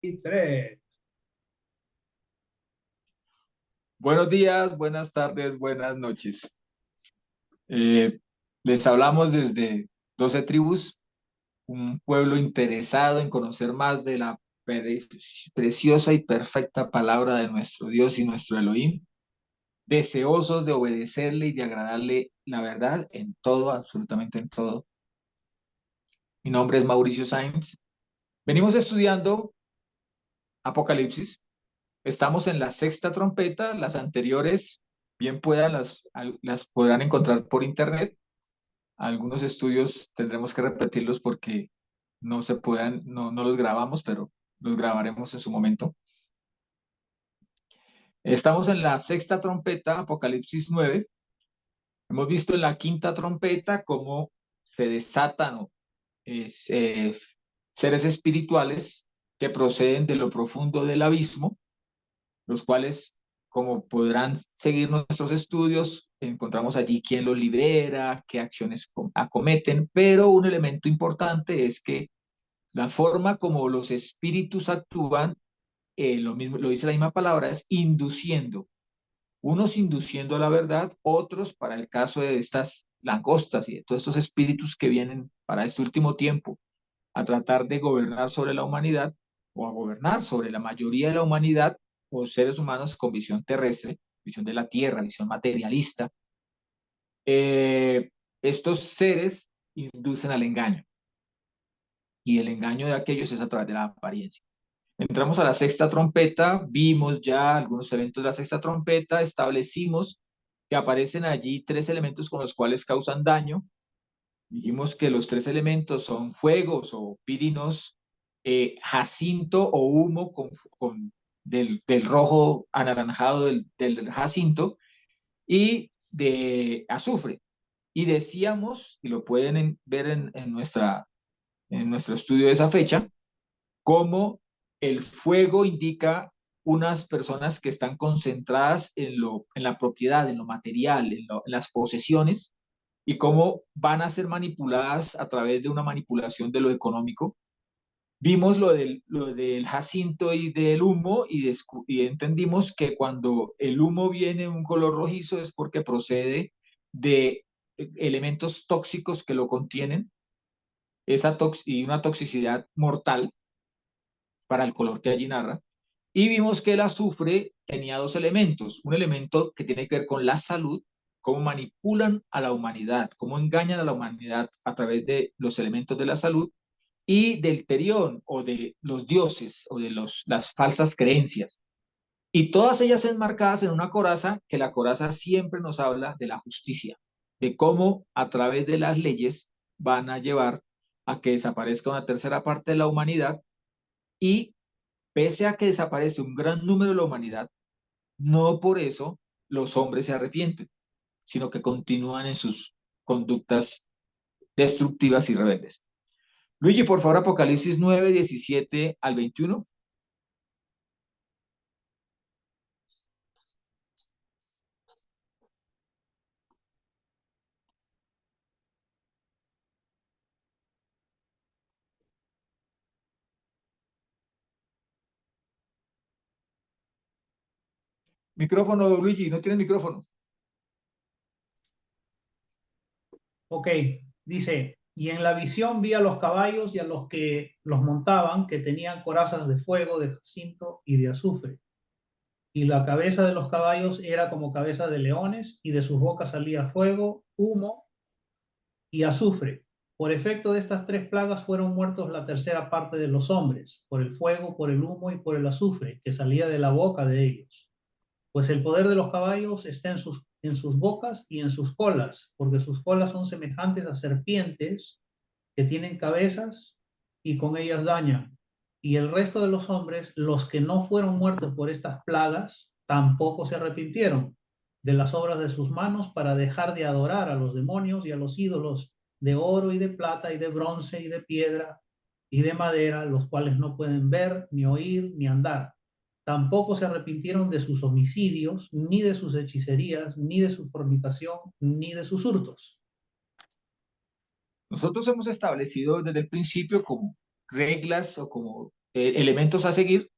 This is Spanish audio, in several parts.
Y tres. Buenos días, buenas tardes, buenas noches. Eh, Les hablamos desde 12 tribus, un pueblo interesado en conocer más de la preciosa y perfecta palabra de nuestro Dios y nuestro Elohim, deseosos de obedecerle y de agradarle la verdad en todo, absolutamente en todo. Mi nombre es Mauricio Sainz. Venimos estudiando Apocalipsis. Estamos en la sexta trompeta, las anteriores, bien puedan, las podrán encontrar por internet. Algunos estudios tendremos que repetirlos porque no se puedan, no los grabamos, pero los grabaremos en su momento. Estamos en la sexta trompeta, Apocalipsis 9. Hemos visto en la quinta trompeta cómo se desatan es, eh, seres espirituales que proceden de lo profundo del abismo, los cuales, como podrán seguir nuestros estudios, encontramos allí quién los libera, qué acciones acometen, pero un elemento importante es que la forma como los espíritus actúan, lo mismo, lo dice la misma palabra, es induciendo. Unos induciendo a la verdad, otros para el caso de estas langostas y de todos estos espíritus que vienen para este último tiempo a tratar de gobernar sobre la humanidad o a gobernar sobre la mayoría de la humanidad o seres humanos con visión terrestre, visión de la tierra, visión materialista. Estos seres inducen al engaño y el engaño de aquellos es a través de la apariencia. Entramos a la sexta trompeta, vimos ya algunos eventos de la sexta trompeta, establecimos que aparecen allí tres elementos con los cuales causan daño. Dijimos que los tres elementos son fuegos o pirinos, jacinto o humo del rojo anaranjado del jacinto y de azufre. Y decíamos, y lo pueden ver en nuestro estudio de esa fecha, cómo el fuego indica unas personas que están concentradas en la propiedad, en lo material, en las posesiones, y cómo van a ser manipuladas a través de una manipulación de lo económico. Vimos lo del jacinto y del humo y entendimos que cuando el humo viene en un color rojizo es porque procede de elementos tóxicos que lo contienen y una toxicidad mortal para el color que allí narra. Y vimos que el azufre tenía dos elementos, un elemento que tiene que ver con la salud, cómo manipulan a la humanidad, cómo engañan a la humanidad a través de los elementos de la salud, y del terión o de los dioses o de las falsas creencias. Y todas ellas enmarcadas en una coraza, que la coraza siempre nos habla de la justicia, de cómo a través de las leyes van a llevar a que desaparezca una tercera parte de la humanidad y pese a que desaparece un gran número de la humanidad, no por eso los hombres se arrepienten, sino que continúan en sus conductas destructivas y rebeldes. Luigi, por favor, Apocalipsis 9, 17 al 21. Micrófono, Luigi, no tiene micrófono. Ok, dice, y en la visión vi a los caballos y a los que los montaban, que tenían corazas de fuego, de jacinto y de azufre. Y la cabeza de los caballos era como cabeza de leones, y de sus bocas salía fuego, humo y azufre. Por efecto de estas tres plagas fueron muertos la tercera parte de los hombres, por el fuego, por el humo y por el azufre, que salía de la boca de ellos. Pues el poder de los caballos está en sus bocas y en sus colas, porque sus colas son semejantes a serpientes que tienen cabezas y con ellas dañan. Y el resto de los hombres, los que no fueron muertos por estas plagas, tampoco se arrepintieron de las obras de sus manos para dejar de adorar a los demonios y a los ídolos de oro y de plata y de bronce y de piedra y de madera, los cuales no pueden ver, ni oír, ni andar. Tampoco se arrepintieron de sus homicidios, ni de sus hechicerías, ni de su fornicación, ni de sus hurtos. Nosotros hemos establecido desde el principio como reglas o como elementos a seguir.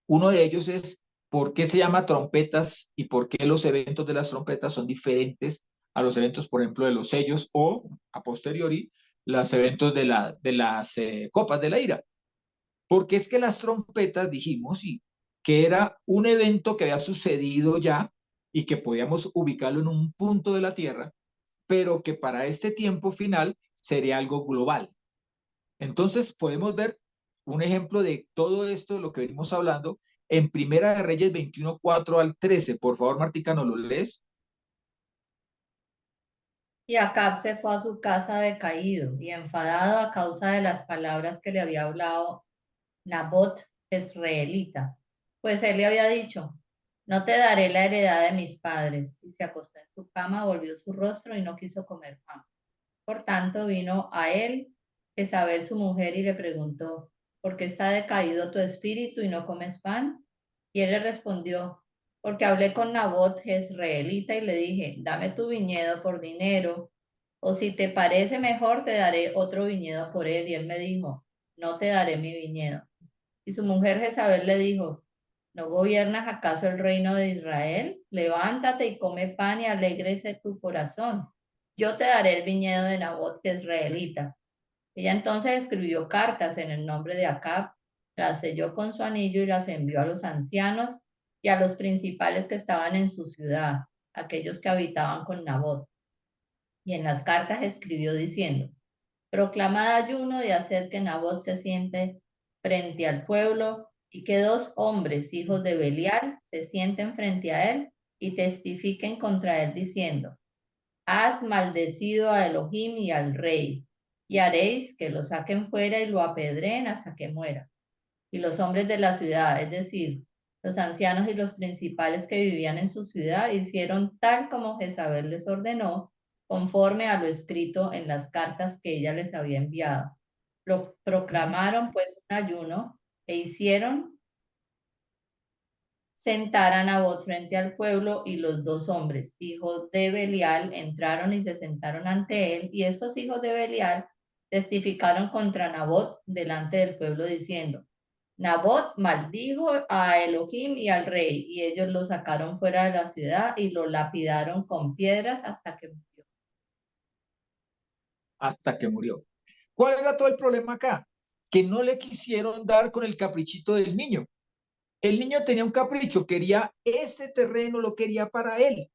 Uno de ellos es por qué se llama trompetas y por qué los eventos de las trompetas son diferentes a los eventos, por ejemplo, de los sellos o, a posteriori, los eventos de las copas de la ira. Porque es que las trompetas, dijimos, y que era un evento que había sucedido ya y que podíamos ubicarlo en un punto de la Tierra, pero que para este tiempo final sería algo global. Entonces podemos ver un ejemplo de todo esto, de lo que venimos hablando, en Primera de Reyes 21, 4 al 13. Por favor, Martica, ¿no lo lees? Y Acab se fue a su casa decaído y enfadado a causa de las palabras que le había hablado Nabot jezreelita, pues él le había dicho, no te daré la heredad de mis padres. Y se acostó en su cama, volvió su rostro y no quiso comer pan. Por tanto, vino a él Jezabel su mujer y le preguntó, ¿por qué está decaído tu espíritu y no comes pan? Y él le respondió, porque hablé con Nabot jezreelita y le dije, dame tu viñedo por dinero, o si te parece mejor, te daré otro viñedo por él. Y él me dijo, no te daré mi viñedo. Y su mujer Jezabel le dijo, ¿no gobiernas acaso el reino de Israel? Levántate y come pan y alégrese tu corazón. Yo te daré el viñedo de Nabot, que es israelita. Ella entonces escribió cartas en el nombre de Acab, las selló con su anillo y las envió a los ancianos y a los principales que estaban en su ciudad, aquellos que habitaban con Nabot. Y en las cartas escribió diciendo, proclamad ayuno y haced que Nabot se siente frente al pueblo y que dos hombres, hijos de Belial, se sienten frente a él y testifiquen contra él diciendo, has maldecido a Elohim y al rey, y haréis que lo saquen fuera y lo apedreen hasta que muera. Y los hombres de la ciudad, es decir, los ancianos y los principales que vivían en su ciudad, hicieron tal como Jezabel les ordenó, conforme a lo escrito en las cartas que ella les había enviado. Lo proclamaron pues un ayuno e hicieron sentar a Nabot frente al pueblo y los dos hombres, hijos de Belial, entraron y se sentaron ante él y estos hijos de Belial testificaron contra Nabot delante del pueblo diciendo, Nabot maldijo a Elohim y al rey y ellos lo sacaron fuera de la ciudad y lo lapidaron con piedras hasta que murió. Hasta que murió. ¿Cuál era todo el problema acá? Que no le quisieron dar con el caprichito del niño. El niño tenía un capricho, quería ese terreno, lo quería para él.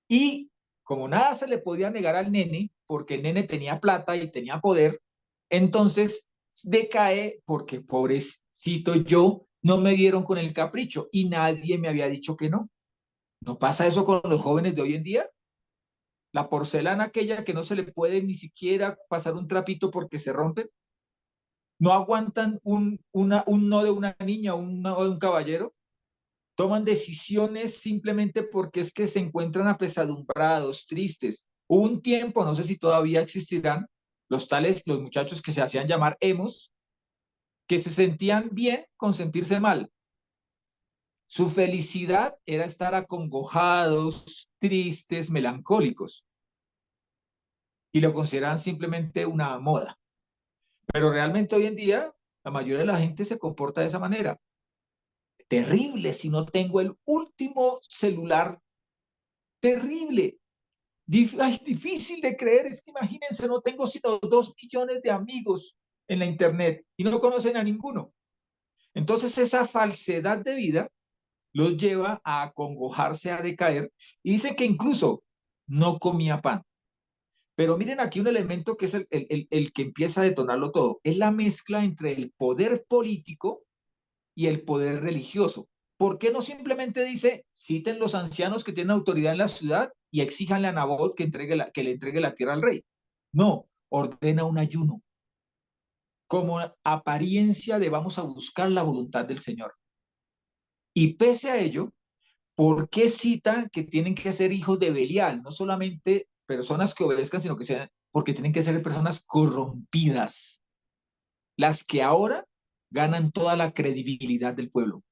Y como nada se le podía negar al nene, porque el nene tenía plata y tenía poder, entonces decae porque pobrecito yo no me dieron con el capricho y nadie me había dicho que no. ¿No pasa eso con los jóvenes de hoy en día? La porcelana aquella que no se le puede ni siquiera pasar un trapito porque se rompe, no aguantan un no de una niña o un no de un caballero, toman decisiones simplemente porque es que se encuentran apesadumbrados, tristes. Hubo un tiempo, no sé si todavía existirán, los muchachos que se hacían llamar emos, que se sentían bien con sentirse mal. Su felicidad era estar acongojados, tristes, melancólicos, y lo consideraban simplemente una moda. Pero realmente hoy en día, la mayoría de la gente se comporta de esa manera. Terrible si no tengo el último celular, terrible. Ay, difícil de creer, es que imagínense, no tengo sino 2 millones de amigos en la internet y no conocen a ninguno. Entonces esa falsedad de vida los lleva a acongojarse, a decaer y dicen que incluso no comía pan. Pero miren aquí un elemento que es el que empieza a detonarlo todo, es la mezcla entre el poder político y el poder religioso. ¿Por qué no simplemente dice, citen los ancianos que tienen autoridad en la ciudad y exíjanle a Nabot que le entregue la tierra al rey? No, ordena un ayuno como apariencia de vamos a buscar la voluntad del Señor. Y pese a ello, ¿por qué cita que tienen que ser hijos de Belial? No solamente personas que obedezcan, sino que sean, porque tienen que ser personas corrompidas, las que ahora ganan toda la credibilidad del pueblo.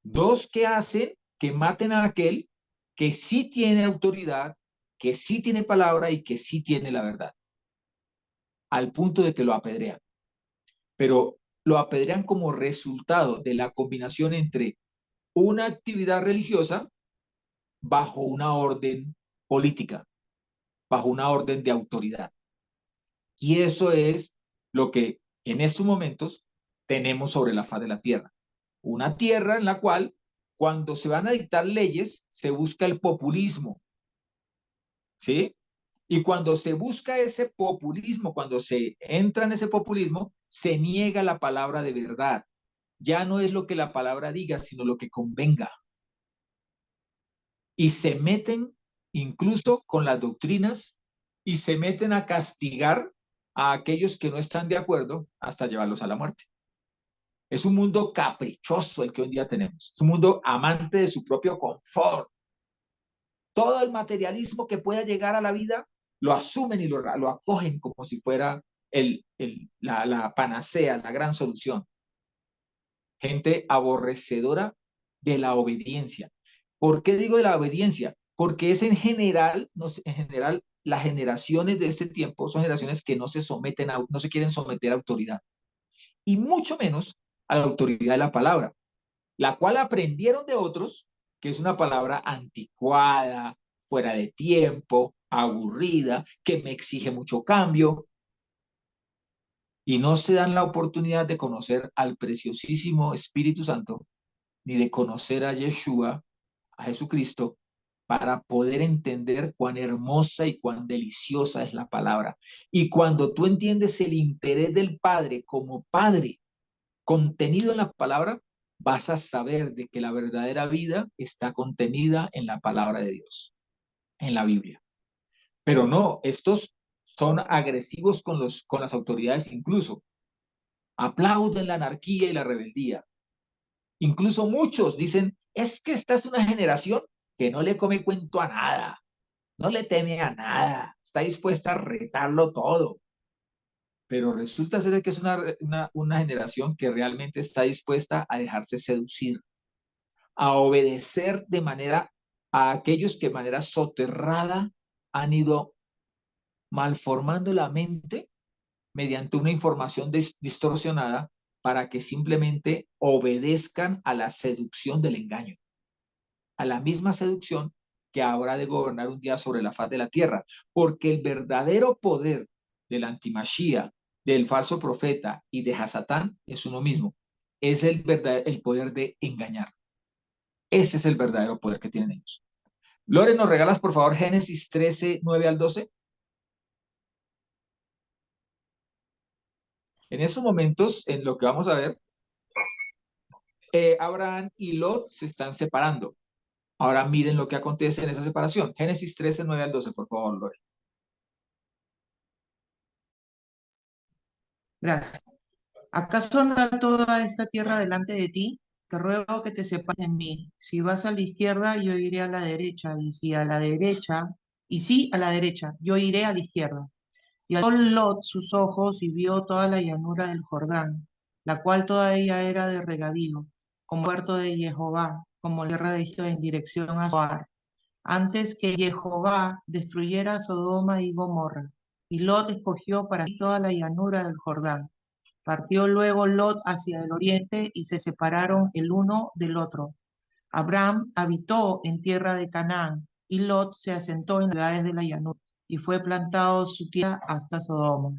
Dos que hacen que maten a aquel que sí tiene autoridad, que sí tiene palabra y que sí tiene la verdad, al punto de que lo apedrean. Pero lo apedrean como resultado de la combinación entre una actividad religiosa bajo una orden política, bajo una orden de autoridad. Y eso es lo que en estos momentos tenemos sobre la faz de la tierra. Una tierra en la cual, cuando se van a dictar leyes, se busca el populismo, ¿sí? Y cuando se busca ese populismo, cuando se entra en ese populismo, se niega la palabra de verdad. Ya no es lo que la palabra diga, sino lo que convenga. Y se meten incluso con las doctrinas y se meten a castigar a aquellos que no están de acuerdo hasta llevarlos a la muerte. Es un mundo caprichoso el que hoy en día tenemos. Es un mundo amante de su propio confort. Todo el materialismo que pueda llegar a la vida lo asumen y lo acogen como si fuera la panacea, la gran solución. Gente aborrecedora de la obediencia. ¿Por qué digo de la obediencia? Porque es en general, las generaciones de este tiempo son generaciones que no se quieren someter a autoridad. Y mucho menos a la autoridad de la palabra, la cual aprendieron de otros, que es una palabra anticuada, fuera de tiempo, aburrida, que me exige mucho cambio, y no se dan la oportunidad de conocer al preciosísimo Espíritu Santo, ni de conocer a Yeshua, a Jesucristo, para poder entender cuán hermosa y cuán deliciosa es la palabra. Y cuando tú entiendes el interés del Padre como Padre contenido en la palabra, vas a saber de que la verdadera vida está contenida en la palabra de Dios, en la Biblia. Pero no, estos son agresivos con las autoridades incluso. Aplauden la anarquía y la rebeldía. Incluso muchos dicen, es que esta es una generación que no le come cuento a nada, no le teme a nada, está dispuesta a retarlo todo. Pero resulta ser que es una generación que realmente está dispuesta a dejarse seducir, a obedecer de manera a aquellos que de manera soterrada han ido malformando la mente mediante una información distorsionada para que simplemente obedezcan a la seducción del engaño, a la misma seducción que habrá de gobernar un día sobre la faz de la tierra, porque el verdadero poder del antimashía, del falso profeta y de Hasatán es uno mismo, es el poder de engañar. Ese es el verdadero poder que tienen ellos. Lore, ¿nos regalas por favor Génesis 13, 9 al 12? En esos momentos, en lo que vamos a ver, Abraham y Lot se están separando. Ahora miren lo que acontece en esa separación. Génesis 13, 9 al 12, por favor, Lore. Gracias. ¿Acaso no está toda esta tierra delante de ti? Te ruego que te separes de mí. Si vas a la izquierda, yo iré a la derecha, y si a la derecha, y sí a la derecha, yo iré a la izquierda. Y alzó Lot sus ojos y vio toda la llanura del Jordán, la cual toda ella era de regadío, como el huerto de Jehová, como la tierra de Egipto en dirección a Zoar, antes que Jehová destruyera Sodoma y Gomorra. Y Lot escogió para sí toda la llanura del Jordán. Partió luego Lot hacia el oriente y se separaron el uno del otro. Abraham habitó en tierra de Canaán y Lot se asentó en las ciudades de la llanura y fue plantado su tierra hasta Sodoma.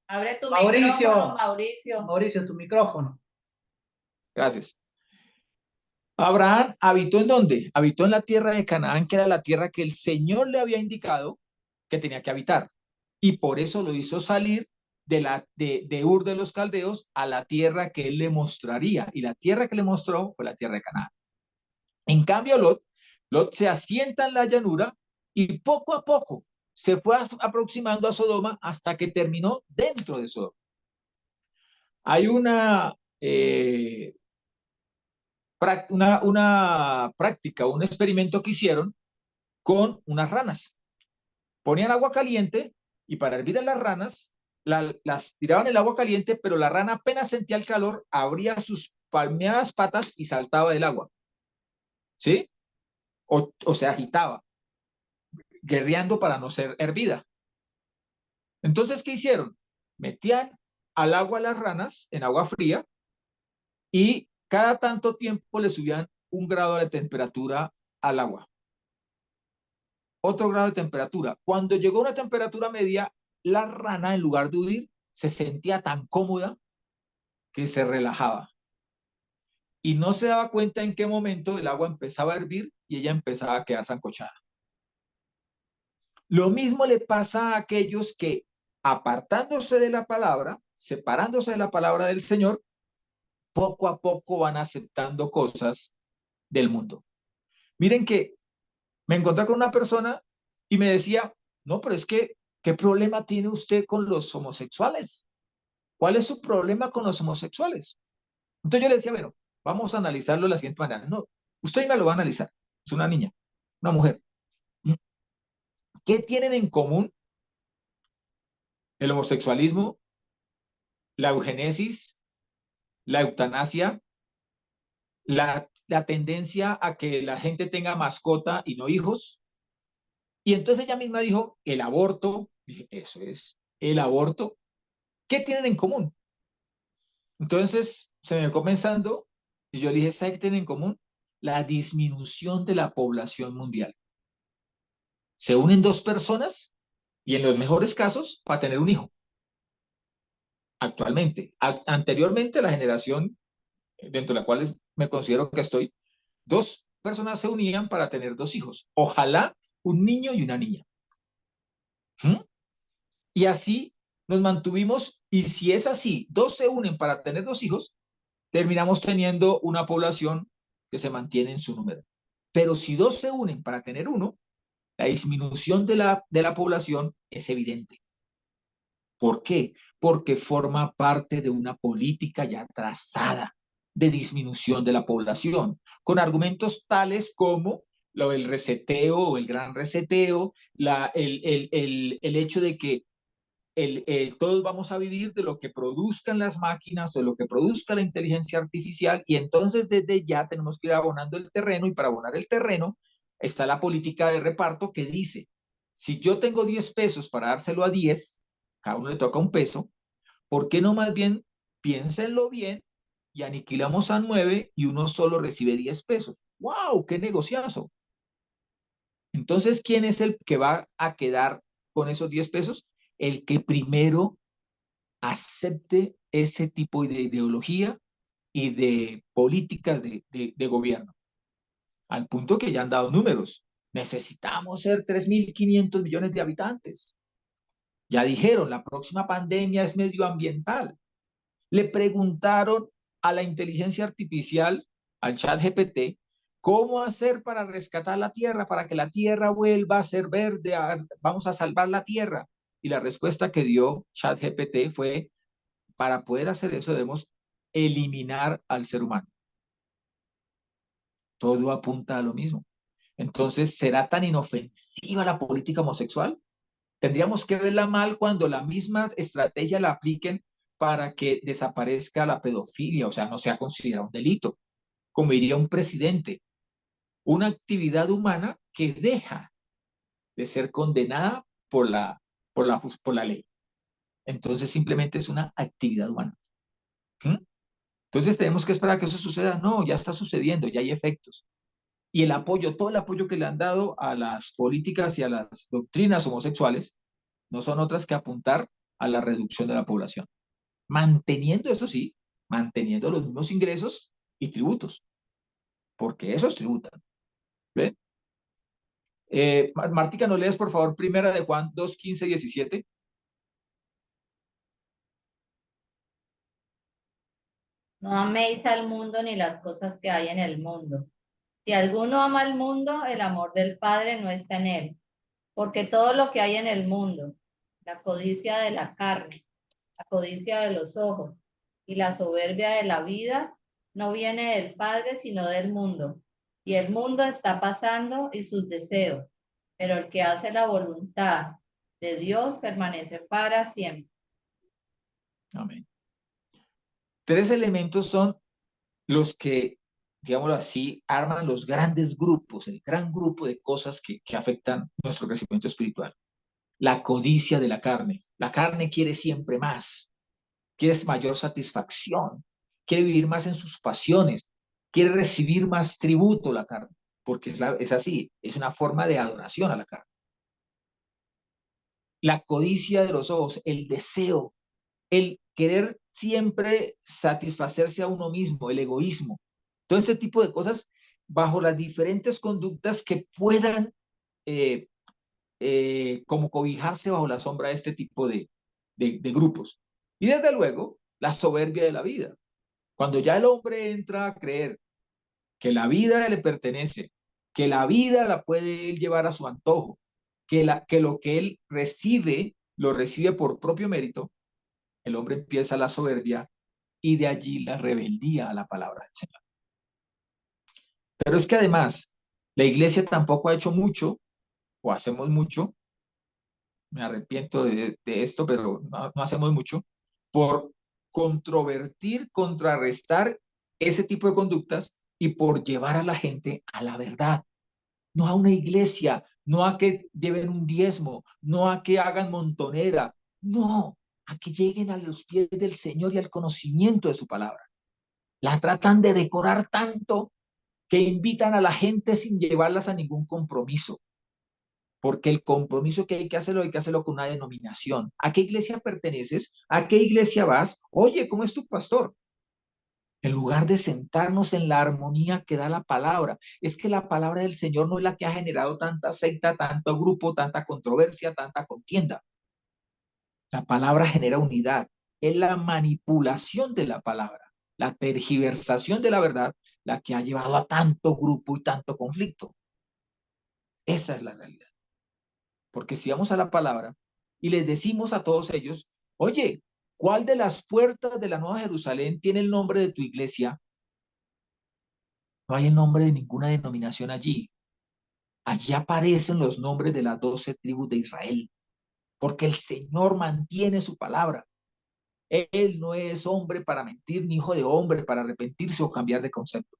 Abre tu Mauricio. micrófono, Mauricio. Mauricio, tu micrófono. Gracias. Abraham habitó ¿en dónde? Habitó en la tierra de Canaán, que era la tierra que el Señor le había indicado que tenía que habitar. Y por eso lo hizo salir de Ur de los Caldeos a la tierra que él le mostraría. Y la tierra que le mostró fue la tierra de Canaán. En cambio, Lot se asienta en la llanura y poco a poco se fue aproximando a Sodoma hasta que terminó dentro de Sodoma. Hay una práctica, un experimento que hicieron con unas ranas. Ponían agua caliente y para hervir a las ranas las tiraban en el agua caliente, pero la rana apenas sentía el calor, abría sus palmeaba las patas y saltaba del agua, ¿sí? O se agitaba, guerreando para no ser hervida. Entonces, ¿qué hicieron? Metían al agua las ranas en agua fría y cada tanto tiempo le subían 1 grado de temperatura al agua. Otro grado de temperatura. Cuando llegó a una temperatura media, la rana, en lugar de huir, se sentía tan cómoda que se relajaba. Y no se daba cuenta en qué momento el agua empezaba a hervir y ella empezaba a quedar sancochada. Lo mismo le pasa a aquellos que, apartándose de la palabra, separándose de la palabra del Señor, poco a poco van aceptando cosas del mundo. Miren que me encontré con una persona y me decía, no, pero es que, ¿qué problema tiene usted con los homosexuales? ¿Cuál es su problema con los homosexuales? Entonces yo le decía, bueno, vamos a analizarlo de la siguiente manera. No, usted me lo va a analizar. Es una niña, una mujer. ¿Qué tienen en común el homosexualismo, la eugenesis, la eutanasia, la tendencia a que la gente tenga mascota y no hijos? Y entonces ella misma dijo, el aborto. Dije, eso es, el aborto. ¿Qué tienen en común? Entonces se me fue pensando y yo le dije, ¿sabe qué tienen en común? La disminución de la población mundial. Se unen dos personas y en los mejores casos para tener un hijo. Actualmente. Anteriormente la generación dentro de la cual me considero que estoy, dos personas se unían para tener dos hijos. Ojalá un niño y una niña. ¿Mm? Y así nos mantuvimos, y si es así, dos se unen para tener dos hijos, terminamos teniendo una población que se mantiene en su número. Pero si dos se unen para tener uno, la disminución de la población es evidente. ¿Por qué? Porque forma parte de una política ya trazada de disminución de la población, con argumentos tales como lo del reseteo o el gran reseteo, el hecho de que todos vamos a vivir de lo que produzcan las máquinas, de lo que produzca la inteligencia artificial, y entonces desde ya tenemos que ir abonando el terreno, y para abonar el terreno está la política de reparto que dice, si yo tengo 10 pesos para dárselo a 10, cada uno le toca un peso, ¿por qué no más bien piénsenlo bien y aniquilamos a 9 y uno solo recibe 10 pesos? ¡Wow! ¡Qué negociazo! Entonces, ¿quién es el que va a quedar con esos 10 pesos? El que primero acepte ese tipo de ideología y de políticas de gobierno, al punto que ya han dado números. Necesitamos ser 3.500 millones de habitantes. Ya dijeron, la próxima pandemia es medioambiental. Le preguntaron a la inteligencia artificial, al chat GPT, cómo hacer para rescatar la tierra, para que la tierra vuelva a ser verde, vamos a salvar la tierra. Y la respuesta que dio chat GPT fue, para poder hacer eso debemos eliminar al ser humano. Todo apunta a lo mismo. Entonces, ¿será tan inofensiva la política homosexual? Tendríamos que verla mal cuando la misma estrategia la apliquen para que desaparezca la pedofilia, o sea, no sea considerado un delito. Como diría un presidente, una actividad humana que deja de ser condenada por la ley. Entonces, simplemente es una actividad humana. ¿Mm? Entonces, tenemos que esperar a que eso suceda. No, ya está sucediendo, ya hay efectos. Y el apoyo, todo el apoyo que le han dado a las políticas y a las doctrinas homosexuales, no son otras que apuntar a la reducción de la población. Manteniendo, eso sí, manteniendo los mismos ingresos y tributos, porque esos tributan. ¿Ven? Martica, ¿no lees por favor Primera de Juan 2, 15, 17? No améis al mundo ni las cosas que hay en el mundo. Si alguno ama al mundo, el amor del Padre no está en él. Porque todo lo que hay en el mundo, la codicia de la carne, la codicia de los ojos y la soberbia de la vida, no viene del Padre, sino del mundo. Y el mundo está pasando y sus deseos, pero el que hace la voluntad de Dios permanece para siempre. Amén. Tres elementos son los que, digámoslo así, arman los grandes grupos, el gran grupo de cosas que afectan nuestro crecimiento espiritual. La codicia de la carne. La carne quiere siempre más, quiere mayor satisfacción, quiere vivir más en sus pasiones, quiere recibir más tributo la carne, porque es así, es una forma de adoración a la carne. La codicia de los ojos, el deseo, el querer siempre satisfacerse a uno mismo, el egoísmo, todo este tipo de cosas bajo las diferentes conductas que puedan eh, como cobijarse bajo la sombra de este tipo de grupos. Y desde luego, la soberbia de la vida. Cuando ya el hombre entra a creer que la vida le pertenece, que la vida la puede él llevar a su antojo, que lo que él recibe, lo recibe por propio mérito, el hombre empieza la soberbia y de allí la rebeldía a la palabra del Señor. Pero es que además, la iglesia tampoco ha hecho mucho, o hacemos mucho, me arrepiento de esto, pero no hacemos mucho, por controvertir, contrarrestar ese tipo de conductas y por llevar a la gente a la verdad. No a una iglesia, no a que lleven un diezmo, no a que hagan montonera, no, a que lleguen a los pies del Señor y al conocimiento de su palabra. La tratan de decorar tanto que invitan a la gente sin llevarlas a ningún compromiso, porque el compromiso que hay que hacerlo con una denominación. ¿A qué iglesia perteneces? ¿A qué iglesia vas? Oye, ¿cómo es tu pastor? En lugar de sentarnos en la armonía que da la palabra. Es que la palabra del Señor no es la que ha generado tanta secta, tanto grupo, tanta controversia, tanta contienda. La palabra genera unidad. Es la manipulación de la palabra, la tergiversación de la verdad, la que ha llevado a tanto grupo y tanto conflicto. Esa es la realidad. Porque si vamos a la palabra y les decimos a todos ellos, oye, ¿cuál de las puertas de la Nueva Jerusalén tiene el nombre de tu iglesia? No hay el nombre de ninguna denominación allí. Allí aparecen los nombres de las 12 tribus de Israel, porque el Señor mantiene su palabra. Él no es hombre para mentir, ni hijo de hombre para arrepentirse o cambiar de concepto.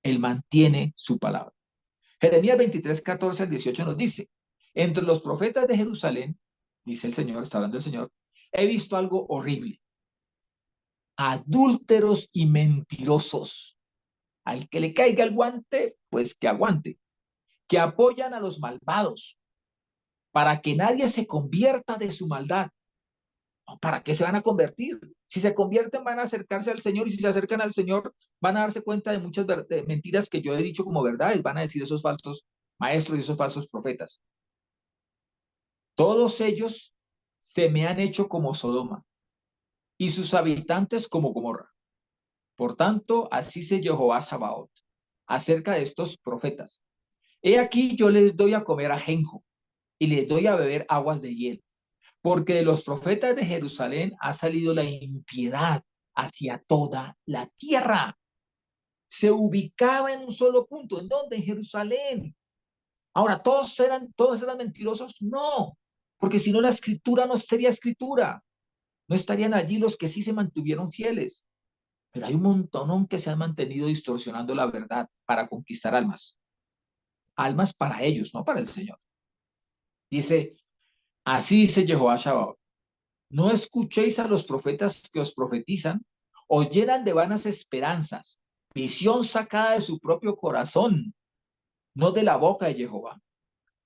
Él mantiene su palabra. Jeremías 23, 14 al 18 nos dice, entre los profetas de Jerusalén, dice el Señor, está hablando el Señor, he visto algo horrible. Adúlteros y mentirosos. Al que le caiga el guante, pues que aguante. Que apoyan a los malvados para que nadie se convierta de su maldad. ¿Para qué se van a convertir? Si se convierten van a acercarse al Señor y si se acercan al Señor van a darse cuenta de muchas mentiras que yo he dicho como verdades, van a decir esos falsos maestros y esos falsos profetas. Todos ellos se me han hecho como Sodoma y sus habitantes como Gomorra. Por tanto, así dice Jehová Sabaoth acerca de estos profetas. He aquí yo les doy a comer ajenjo y les doy a beber aguas de hiel, porque de los profetas de Jerusalén ha salido la impiedad hacia toda la tierra. Se ubicaba en un solo punto. ¿En dónde? En Jerusalén. Ahora, ¿todos eran mentirosos? No, porque si no la escritura no sería escritura. No estarían allí los que sí se mantuvieron fieles. Pero hay un montonón que se han mantenido distorsionando la verdad para conquistar almas. Almas para ellos, no para el Señor. Dice, así dice Jehová Shabbat. No escuchéis a los profetas que os profetizan, o llenan de vanas esperanzas, visión sacada de su propio corazón, no de la boca de Jehová.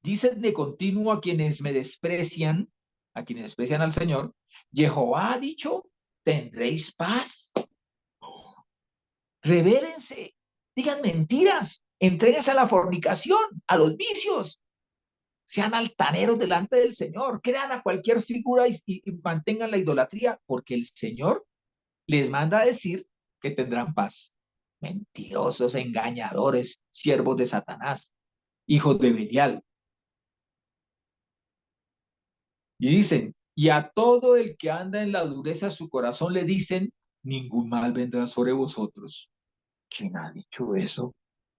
Dicen de continuo a quienes desprecian al Señor, Jehová ha dicho, tendréis paz. Revérense, digan mentiras, entréguense a la fornicación, a los vicios, sean altaneros delante del Señor, crean a cualquier figura y mantengan la idolatría, porque el Señor les manda a decir que tendrán paz. Mentirosos, engañadores, siervos de Satanás, hijos de Belial. Y dicen, y a todo el que anda en la dureza de su corazón le dicen, ningún mal vendrá sobre vosotros. ¿Quién ha dicho eso?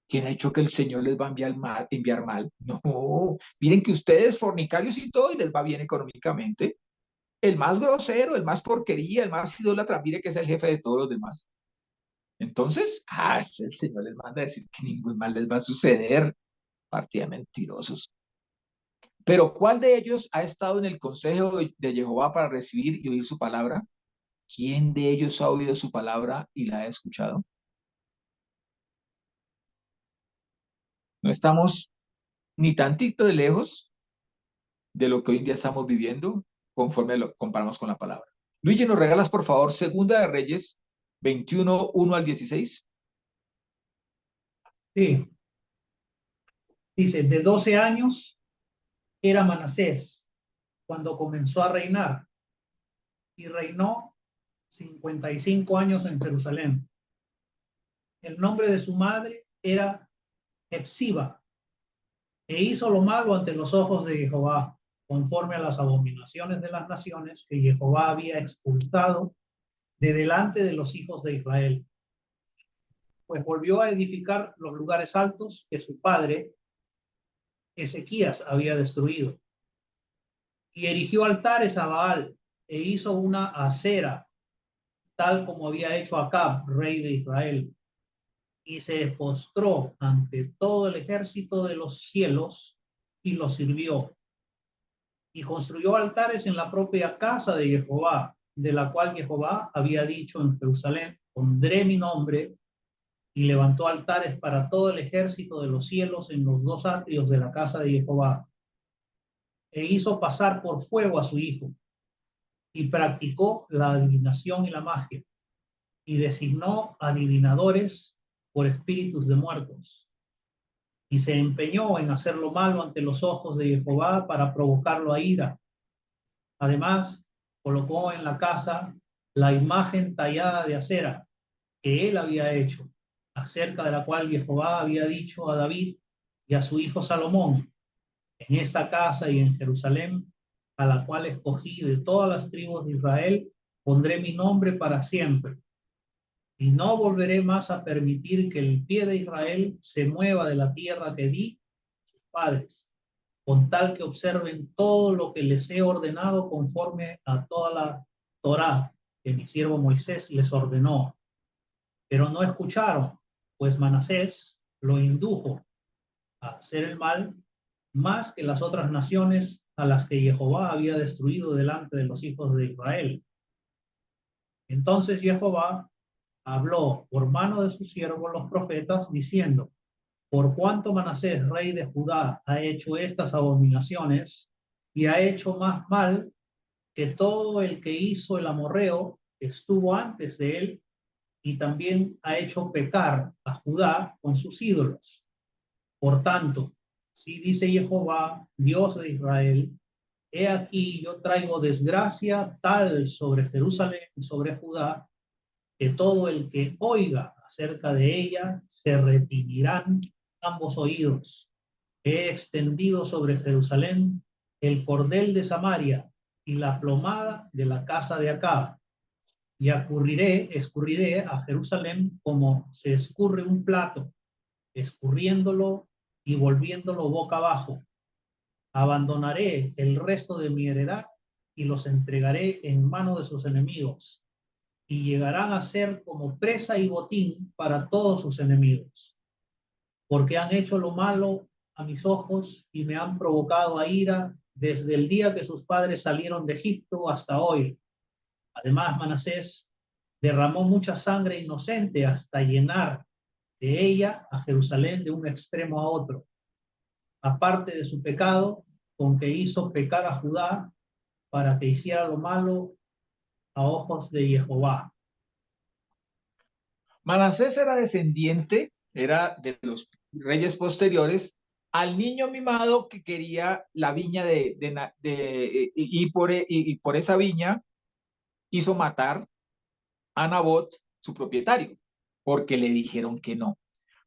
¿Quién ha dicho que el Señor les va a enviar mal? No, miren que ustedes fornicarios y todo y les va bien económicamente. El más grosero, el más porquería, el más idólatra, mire que es el jefe de todos los demás. Entonces, el Señor les manda a decir que ningún mal les va a suceder. Partida de mentirosos. Pero ¿cuál de ellos ha estado en el consejo de Jehová para recibir y oír su palabra? ¿Quién de ellos ha oído su palabra y la ha escuchado? No estamos ni tantito de lejos de lo que hoy en día estamos viviendo conforme lo comparamos con la palabra. Luigi, ¿nos regalas, por favor, Segunda de Reyes 21, 1 al 16? Sí, dice, de 12 años era Manasés cuando comenzó a reinar y reinó 55 años en Jerusalén. El nombre de su madre era Hepsiba, e hizo lo malo ante los ojos de Jehová, conforme a las abominaciones de las naciones que Jehová había expulsado de delante de los hijos de Israel. Pues volvió a edificar los lugares altos que su padre Ezequías había destruido, y erigió altares a Baal, e hizo una acera, tal como había hecho Acab, rey de Israel, y se postró ante todo el ejército de los cielos y lo sirvió. Y construyó altares en la propia casa de Jehová, de la cual Jehová había dicho en Jerusalén, pondré mi nombre, y levantó altares para todo el ejército de los cielos en los dos atrios de la casa de Jehová. E hizo pasar por fuego a su hijo, y practicó la adivinación y la magia, y designó adivinadores por espíritus de muertos, y se empeñó en hacer lo malo ante los ojos de Jehová para provocarlo a ira. Además, colocó en la casa la imagen tallada de acera que él había hecho, acerca de la cual Jehová había dicho a David y a su hijo Salomón, en esta casa y en Jerusalén, a la cual escogí de todas las tribus de Israel, pondré mi nombre para siempre. Y no volveré más a permitir que el pie de Israel se mueva de la tierra que di a sus padres, con tal que observen todo lo que les he ordenado conforme a toda la Torá que mi siervo Moisés les ordenó. Pero no escucharon, pues Manasés lo indujo a hacer el mal más que las otras naciones a las que Jehová había destruido delante de los hijos de Israel. Entonces Jehová habló por mano de sus siervos los profetas, diciendo, por cuanto Manasés, rey de Judá, ha hecho estas abominaciones y ha hecho más mal que todo el que hizo el amorreo que estuvo antes de él, y también ha hecho pecar a Judá con sus ídolos. Por tanto, si dice Jehová, Dios de Israel, he aquí yo traigo desgracia tal sobre Jerusalén y sobre Judá, que todo el que oiga acerca de ella se retiñirán ambos oídos. He extendido sobre Jerusalén el cordel de Samaria y la plomada de la casa de Acab, y escurriré a Jerusalén como se escurre un plato, escurriéndolo y volviéndolo boca abajo. Abandonaré el resto de mi heredad y los entregaré en mano de sus enemigos, y llegarán a ser como presa y botín para todos sus enemigos, porque han hecho lo malo a mis ojos y me han provocado a ira desde el día que sus padres salieron de Egipto hasta hoy. Además, Manasés derramó mucha sangre inocente hasta llenar de ella a Jerusalén de un extremo a otro, aparte de su pecado con que hizo pecar a Judá para que hiciera lo malo a ojos de Jehová. Manasés era descendiente, era de los reyes posteriores, al niño mimado que quería la viña y por esa viña hizo matar a Nabot, su propietario, porque le dijeron que no.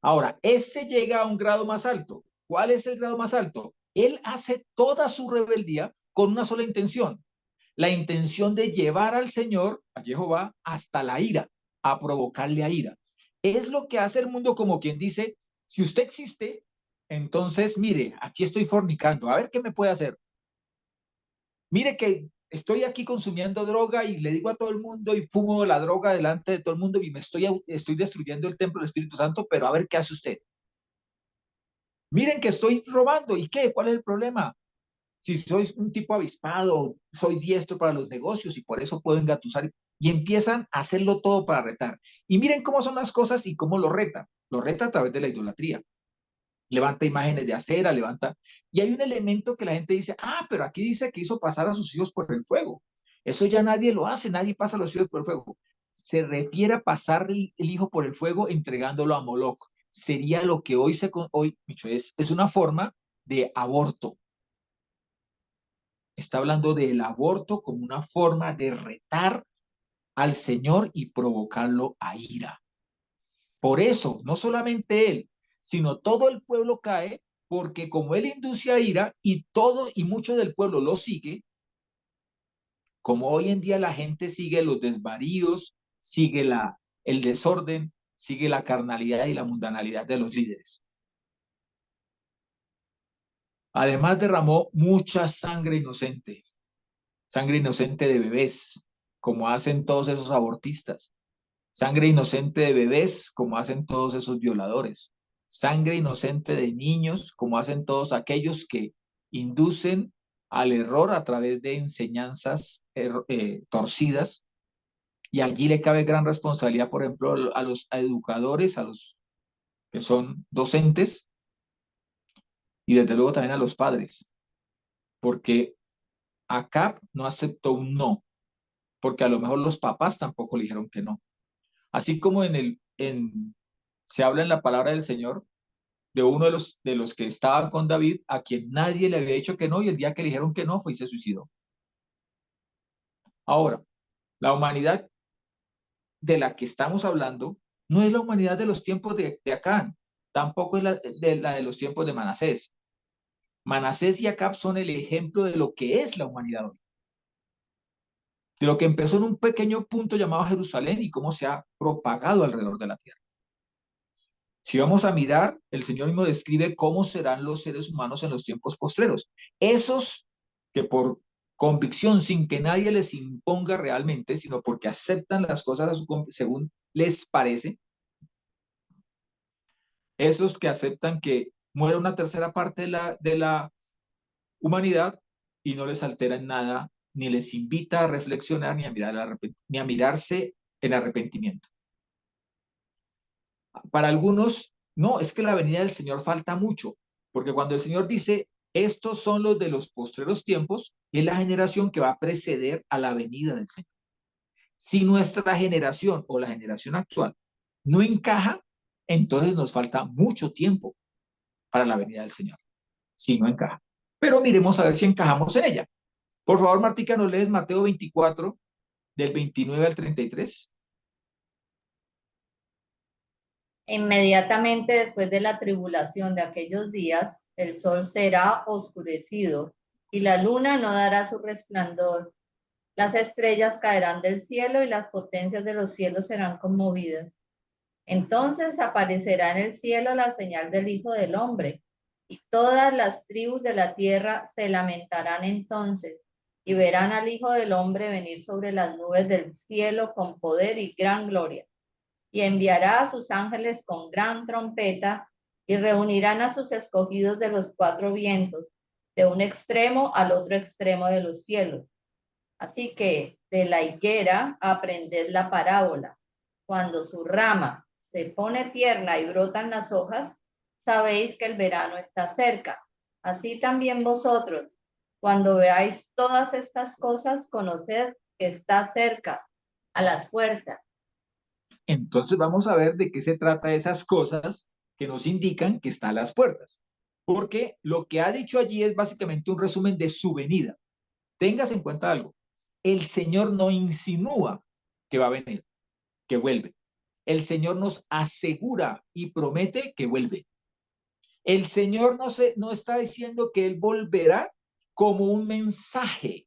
Ahora, este llega a un grado más alto. ¿Cuál es el grado más alto? Él hace toda su rebeldía con una sola intención, la intención de llevar al Señor, a Jehová, hasta la ira, a provocarle a ira. Es lo que hace el mundo, como quien dice, si usted existe, entonces mire, aquí estoy fornicando, a ver qué me puede hacer. Mire que estoy aquí consumiendo droga y le digo a todo el mundo y fumo la droga delante de todo el mundo y me estoy destruyendo el templo del Espíritu Santo, pero a ver qué hace usted. Miren que estoy robando, ¿y qué? ¿Cuál es el problema? Si soy un tipo avispado, soy diestro para los negocios y por eso puedo engatusar. Y empiezan a hacerlo todo para retar. Y miren cómo son las cosas y cómo lo reta. Lo reta a través de la idolatría. Levanta imágenes de acera, levanta. Y hay un elemento que la gente dice, ah, pero aquí dice que hizo pasar a sus hijos por el fuego. Eso ya nadie lo hace, nadie pasa a los hijos por el fuego. Se refiere a pasar el hijo por el fuego entregándolo a Moloch. Sería lo que hoy es una forma de aborto. Está hablando del aborto como una forma de retar al Señor y provocarlo a ira. Por eso, no solamente él, sino todo el pueblo cae, porque como él induce a ira y todo y mucho del pueblo lo sigue, como hoy en día la gente sigue los desvaríos, sigue el desorden, sigue la carnalidad y la mundanalidad de los líderes. Además derramó mucha sangre inocente de bebés, como hacen todos esos abortistas. Sangre inocente de bebés, como hacen todos esos violadores. Sangre inocente de niños, como hacen todos aquellos que inducen al error a través de enseñanzas torcidas. Y allí le cabe gran responsabilidad, por ejemplo, a los educadores, a los que son docentes, y desde luego también a los padres, porque Acab no aceptó un no, porque a lo mejor los papás tampoco le dijeron que no. Así como se habla en la palabra del Señor de uno de los que estaba con David, a quien nadie le había dicho que no, y el día que le dijeron que no, fue y se suicidó. Ahora, la humanidad de la que estamos hablando no es la humanidad de los tiempos de Acán, tampoco es la de los tiempos de Manasés. Manasés y Acab son el ejemplo de lo que es la humanidad hoy, de lo que empezó en un pequeño punto llamado Jerusalén y cómo se ha propagado alrededor de la tierra. Si vamos a mirar, el Señor mismo describe cómo serán los seres humanos en los tiempos postreros. Esos que por convicción, sin que nadie les imponga realmente, sino porque aceptan las cosas según les parece, esos que aceptan que muera una tercera parte de la humanidad y no les altera en nada, ni les invita a reflexionar, ni a mirarse en arrepentimiento. Para algunos, no, es que la venida del Señor falta mucho, porque cuando el Señor dice, estos son los de los postreros tiempos, es la generación que va a preceder a la venida del Señor. Si nuestra generación o la generación actual no encaja, entonces nos falta mucho tiempo para la venida del Señor, si no encaja. Pero miremos a ver si encajamos en ella. Por favor, Martica, nos lees Mateo 24, del 29 al 33. Inmediatamente después de la tribulación de aquellos días, el sol será oscurecido y la luna no dará su resplandor. Las estrellas caerán del cielo y las potencias de los cielos serán conmovidas. Entonces aparecerá en el cielo la señal del Hijo del Hombre, y todas las tribus de la tierra se lamentarán entonces, y verán al Hijo del Hombre venir sobre las nubes del cielo con poder y gran gloria. Y enviará a sus ángeles con gran trompeta, y reunirán a sus escogidos de los cuatro vientos, de un extremo al otro extremo de los cielos. Así que de la higuera aprended la parábola. Cuando su rama se pone tierna y brotan las hojas, sabéis que el verano está cerca. Así también vosotros, cuando veáis todas estas cosas, conoced que está cerca, a las puertas. Entonces vamos a ver de qué se trata esas cosas que nos indican que está a las puertas. Porque lo que ha dicho allí es básicamente un resumen de su venida. Tengas en cuenta algo. El Señor no insinúa que va a venir, que vuelve. El Señor nos asegura y promete que vuelve. El Señor no está diciendo que Él volverá como un mensaje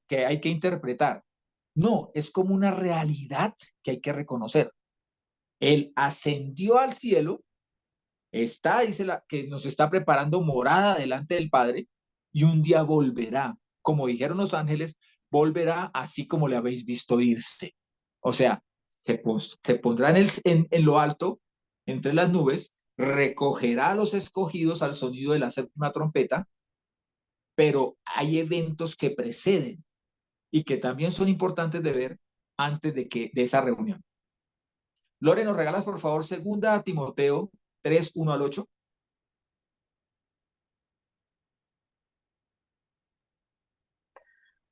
que hay que interpretar. No, es como una realidad que hay que reconocer. Él ascendió al cielo, dice que nos está preparando morada delante del Padre, y un día volverá como dijeron los ángeles, volverá así como le habéis visto irse. O sea, se pondrá en lo alto, entre las nubes, recogerá a los escogidos al sonido de la séptima trompeta, pero hay eventos que preceden y que también son importantes de ver antes de esa reunión. Lore, ¿nos regalas por favor 2 Timoteo 3, 1 al 8?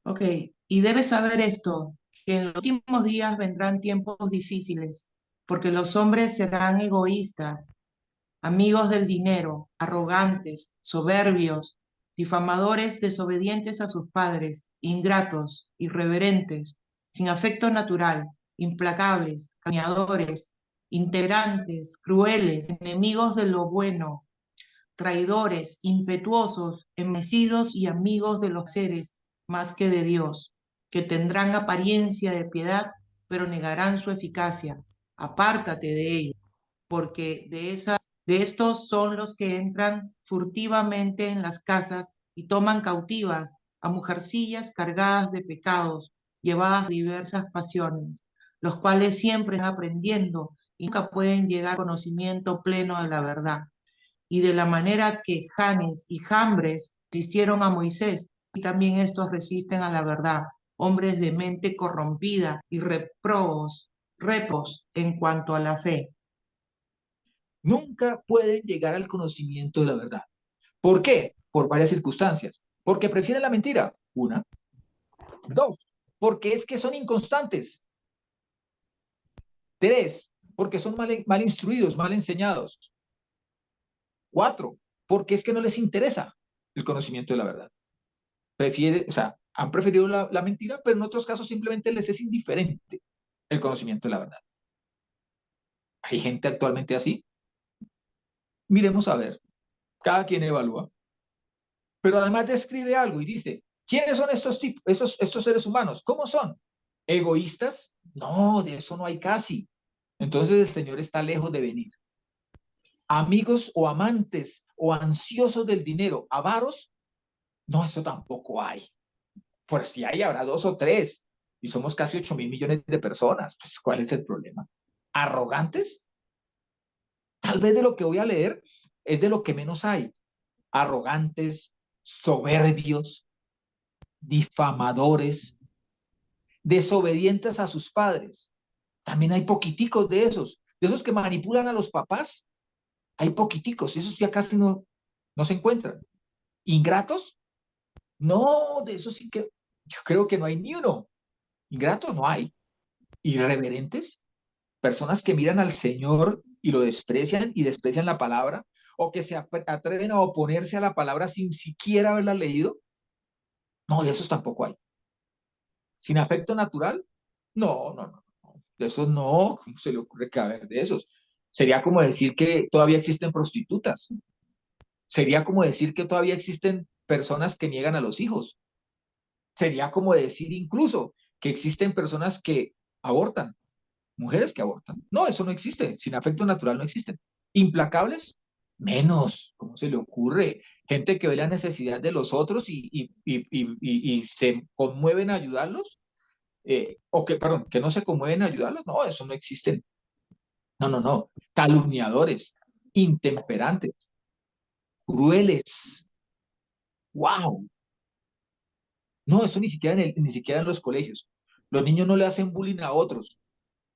Ok, y debes saber esto, que en los últimos días vendrán tiempos difíciles, porque los hombres serán egoístas, amigos del dinero, arrogantes, soberbios, difamadores, desobedientes a sus padres, ingratos, irreverentes, sin afecto natural, implacables, calumniadores, intolerantes, crueles, enemigos de lo bueno, traidores, impetuosos, enmecidos y amigos de los seres más que de Dios, que tendrán apariencia de piedad, pero negarán su eficacia. Apártate de ellos, porque de estos son los que entran furtivamente en las casas y toman cautivas a mujercillas cargadas de pecados, llevadas a diversas pasiones, los cuales siempre están aprendiendo y nunca pueden llegar al conocimiento pleno de la verdad. Y de la manera que Janes y Jambres resistieron a Moisés, y también estos resisten a la verdad, hombres de mente corrompida y repros en cuanto a la fe. Nunca pueden llegar al conocimiento de la verdad. ¿Por qué? Por varias circunstancias. Porque prefieren la mentira. 1. 2, porque es que son inconstantes. 3, porque son mal instruidos, mal enseñados. 4, porque es que no les interesa el conocimiento de la verdad. Han preferido la mentira, pero en otros casos simplemente les es indiferente el conocimiento de la verdad. ¿Hay gente actualmente así? Miremos a ver. Cada quien evalúa. Pero además describe algo y dice, ¿quiénes son estos tipos, estos seres humanos? ¿Cómo son? ¿Egoístas? No, de eso no hay casi. Entonces el Señor está lejos de venir. Amigos o amantes o ansiosos del dinero, avaros, no, eso tampoco hay. Pues si hay, habrá 2 o 3. Y somos casi 8.000 millones de personas. Pues, ¿cuál es el problema? ¿Arrogantes? Tal vez de lo que voy a leer es de lo que menos hay. Arrogantes, soberbios, difamadores, desobedientes a sus padres. También hay poquiticos de esos que manipulan a los papás. Hay poquiticos, esos ya casi no se encuentran. ¿Ingratos? No, de esos sí que yo creo que no hay ni uno. Ingratos no hay. ¿Irreverentes? Personas que miran al Señor y lo desprecian y desprecian la palabra, o que se atreven a oponerse a la palabra sin siquiera haberla leído. No, de esos tampoco hay. ¿Sin afecto natural? No. De esos no, ¿cómo se le ocurre que haber de esos? Sería como decir que todavía existen prostitutas. Sería como decir que todavía existen personas que niegan a los hijos. Sería como decir incluso que existen personas que abortan, mujeres que abortan. No, eso no existe. Sin afecto natural no existen. ¿Implacables? Menos. ¿Cómo se le ocurre? Gente que ve la necesidad de los otros y se conmueven a ayudarlos. Perdón, que no se conmueven a ayudarlos. No, eso no existe. No. Calumniadores, intemperantes, crueles. ¡Wow! No, eso ni siquiera en los colegios. Los niños no le hacen bullying a otros.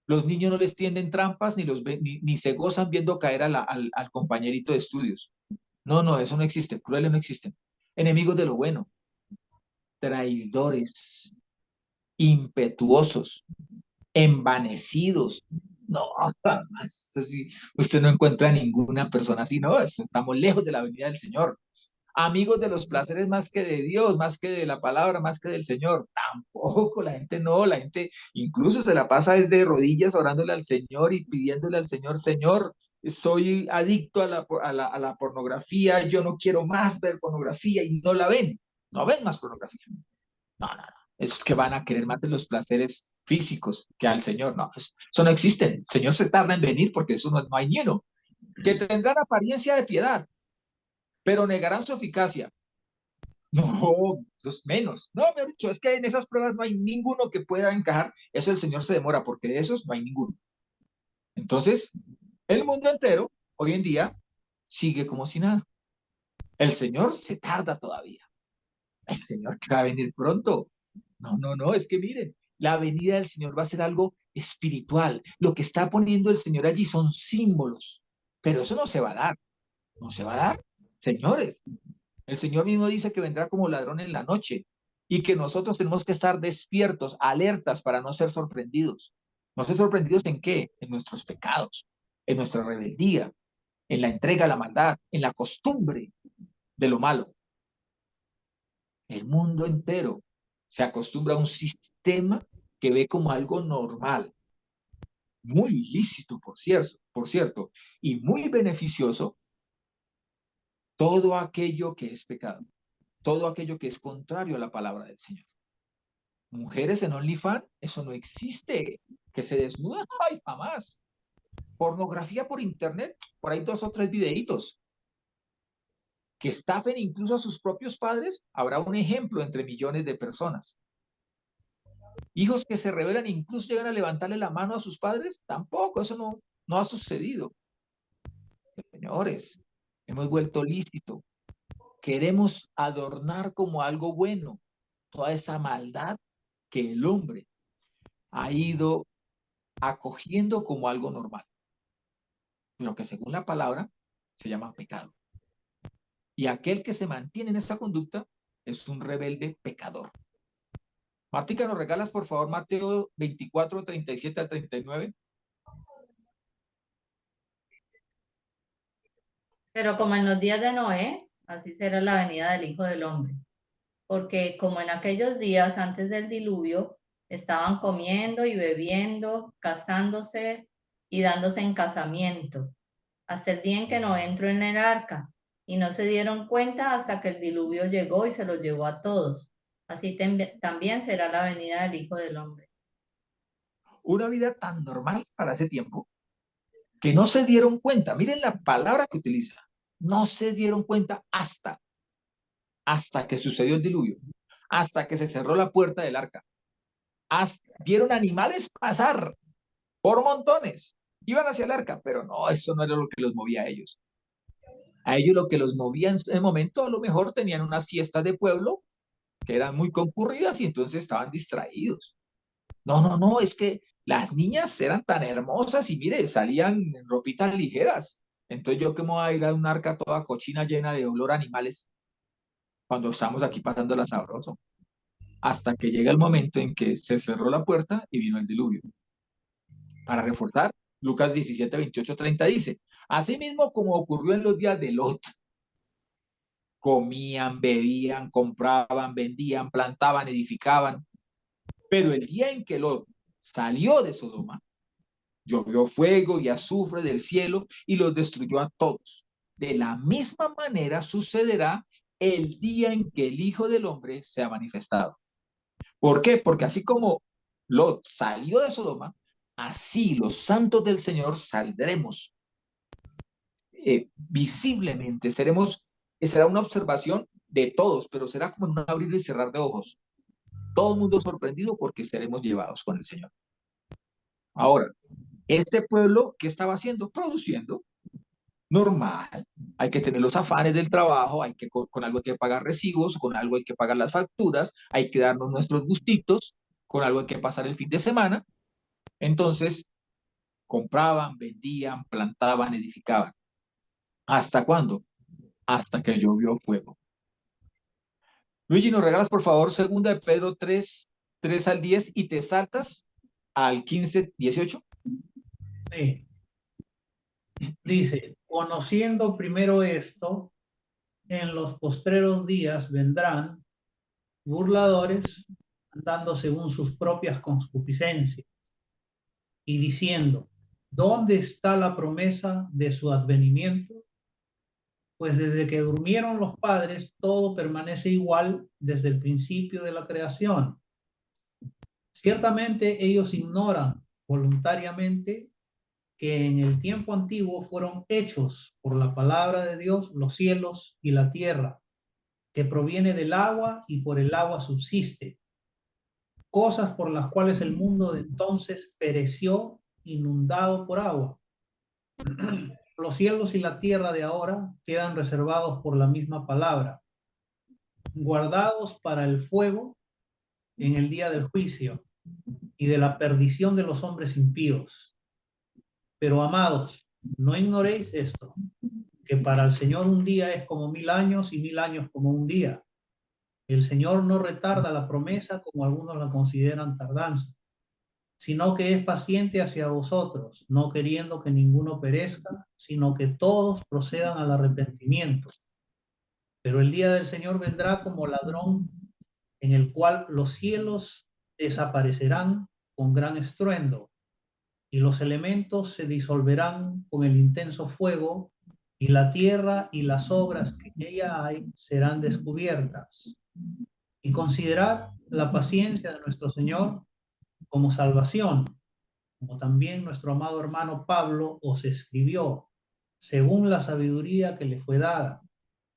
Los niños no les tienden trampas ni se gozan viendo caer al compañerito de estudios. No, eso no existe. Crueles no existen. Enemigos de lo bueno. Traidores. Impetuosos. Envanecidos. No, jamás. Sí, usted no encuentra ninguna persona así, no, estamos lejos de la venida del Señor. Amigos de los placeres más que de Dios, más que de la palabra, más que del Señor. Tampoco, la gente no, la gente incluso se la pasa desde rodillas orándole al Señor y pidiéndole al Señor, Señor, soy adicto a la pornografía, yo no quiero más ver pornografía y no ven más pornografía. No. Es que van a querer más de los placeres físicos que al Señor. No, eso no existe. El Señor se tarda en venir porque eso no hay ni uno. Que tendrán apariencia de piedad, pero negarán su eficacia. No, eso es menos. No, mejor dicho, es que en esas pruebas no hay ninguno que pueda encajar. Eso el Señor se demora, porque de esos no hay ninguno. Entonces, el mundo entero, hoy en día, sigue como si nada. El Señor se tarda todavía. El Señor que va a venir pronto. No, no, no, es que miren, la venida del Señor va a ser algo espiritual. Lo que está poniendo el Señor allí son símbolos, pero eso no se va a dar. No se va a dar, señores. El Señor mismo dice que vendrá como ladrón en la noche y que nosotros tenemos que estar despiertos, alertas para no ser sorprendidos. ¿No ser sorprendidos en qué? En nuestros pecados, en nuestra rebeldía, en la entrega a la maldad, en la costumbre de lo malo. El mundo entero se acostumbra a un sistema que ve como algo normal, muy lícito, por cierto, y muy beneficioso todo aquello que es pecado, todo aquello que es contrario a la palabra del Señor. Mujeres en OnlyFans, eso no existe. Que se desnudan, ay, jamás. Pornografía por internet, por ahí 2 o 3 videitos. Que estafen incluso a sus propios padres, habrá un ejemplo entre millones de personas. Hijos que se rebelan, incluso llegan a levantarle la mano a sus padres, tampoco, eso no ha sucedido. Señores, hemos vuelto lícito. Queremos adornar como algo bueno toda esa maldad que el hombre ha ido acogiendo como algo normal, lo que según la palabra se llama pecado. Y aquel que se mantiene en esa conducta es un rebelde pecador. Martica, ¿nos regalas por favor Mateo 24, 37 al 39? Pero como en los días de Noé, así será la venida del Hijo del Hombre. Porque como en aquellos días antes del diluvio, estaban comiendo y bebiendo, casándose y dándose en casamiento, hasta el día en que Noé entró en el arca, y no se dieron cuenta hasta que el diluvio llegó y se los llevó a todos. Así también será la venida del Hijo del Hombre. Una vida tan normal para ese tiempo que no se dieron cuenta. Miren la palabra que utiliza. No se dieron cuenta hasta que sucedió el diluvio, hasta que se cerró la puerta del arca. Vieron animales pasar por montones. Iban hacia el arca, pero no, eso no era lo que los movía a ellos. A ellos lo que los movía en el momento, a lo mejor tenían unas fiestas de pueblo que eran muy concurridas y entonces estaban distraídos. No, no, no, es que las niñas eran tan hermosas y mire, salían en ropitas ligeras. Entonces yo cómo voy a ir a un arca toda cochina llena de olor a animales cuando estamos aquí pasándola sabroso. Hasta que llega el momento en que se cerró la puerta y vino el diluvio. Para reforzar, Lucas 17, 28, 30 dice, asimismo como ocurrió en los días de Lot, comían, bebían, compraban, vendían, plantaban, edificaban. Pero el día en que Lot salió de Sodoma, llovió fuego y azufre del cielo y los destruyó a todos. De la misma manera sucederá el día en que el Hijo del Hombre sea manifestado. ¿Por qué? Porque así como Lot salió de Sodoma, así los santos del Señor saldremos visiblemente. Será una observación de todos, pero será como en un abrir y cerrar de ojos. Todo el mundo sorprendido porque seremos llevados con el Señor. Ahora, este pueblo, ¿qué estaba haciendo? Produciendo. Normal. Hay que tener los afanes del trabajo, con algo hay que pagar recibos, con algo hay que pagar las facturas, hay que darnos nuestros gustitos, con algo hay que pasar el fin de semana. Entonces, compraban, vendían, plantaban, edificaban. ¿Hasta cuándo? Hasta que llovió fuego. Luigi, ¿nos regalas por favor segunda de Pedro 3, 3 al 10 y te saltas al 15, 18? Sí. Dice, conociendo primero esto, en los postreros días vendrán burladores andando según sus propias concupiscencias y diciendo, ¿dónde está la promesa de su advenimiento? Pues desde que durmieron los padres, todo permanece igual desde el principio de la creación. Ciertamente ellos ignoran voluntariamente que en el tiempo antiguo fueron hechos por la palabra de Dios los cielos y la tierra, que proviene del agua y por el agua subsiste, cosas por las cuales el mundo de entonces pereció inundado por agua. Los cielos y la tierra de ahora quedan reservados por la misma palabra, guardados para el fuego en el día del juicio y de la perdición de los hombres impíos. Pero amados, no ignoréis esto, que para el Señor un día es como 1000 años y 1000 años como un día. El Señor no retarda la promesa como algunos la consideran tardanza, sino que es paciente hacia vosotros, no queriendo que ninguno perezca, sino que todos procedan al arrepentimiento. Pero el día del Señor vendrá como ladrón, en el cual los cielos desaparecerán con gran estruendo, y los elementos se disolverán con el intenso fuego, y la tierra y las obras que en ella hay serán descubiertas. Y considerad la paciencia de nuestro Señor como salvación, como también nuestro amado hermano Pablo os escribió, según la sabiduría que le fue dada,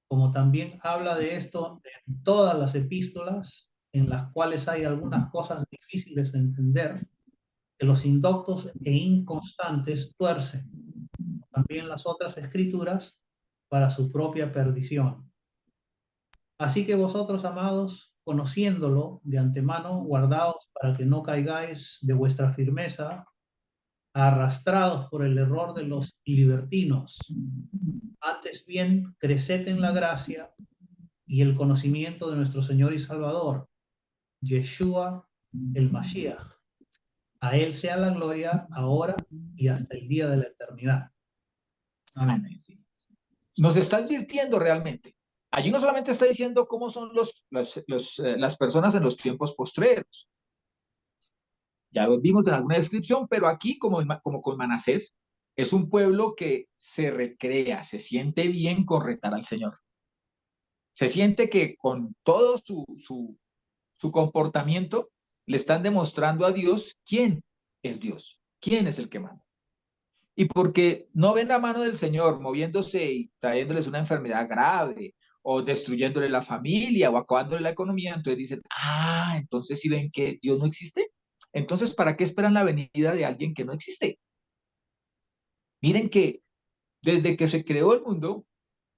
como también habla de esto en todas las epístolas, en las cuales hay algunas cosas difíciles de entender, que los indoctos e inconstantes tuercen, también las otras escrituras, para su propia perdición. Así que vosotros, amados, conociéndolo de antemano, guardaos para que no caigáis de vuestra firmeza, arrastrados por el error de los libertinos. Antes bien, creced en la gracia y el conocimiento de nuestro Señor y Salvador, Yeshua el Mashiach. A Él sea la gloria ahora y hasta el día de la eternidad. Amén. Nos está advirtiendo realmente. Allí no solamente está diciendo cómo son las personas en los tiempos postreros. Ya lo vimos en alguna descripción, pero aquí, como con Manasés, es un pueblo que se recrea, se siente bien con retar al Señor. Se siente que con todo su comportamiento le están demostrando a Dios quién es Dios, quién es el que manda. Y porque no ven la mano del Señor moviéndose y trayéndoles una enfermedad grave o destruyéndole la familia o acabándole la economía, entonces dicen, entonces si ven que Dios no existe, entonces ¿para qué esperan la venida de alguien que no existe? Miren que desde que se creó el mundo,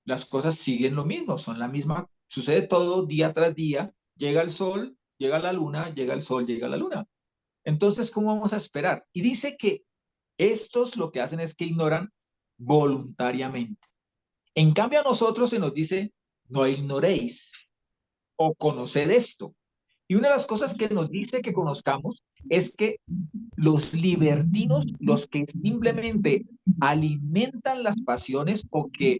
las cosas siguen lo mismo, son la misma, sucede todo día tras día, llega el sol, llega la luna, llega el sol, llega la luna. Entonces, ¿cómo vamos a esperar? Y dice que estos lo que hacen es que ignoran voluntariamente. En cambio a nosotros se nos dice, no ignoréis o conoced esto. Y una de las cosas que nos dice que conozcamos es que los libertinos, los que simplemente alimentan las pasiones o que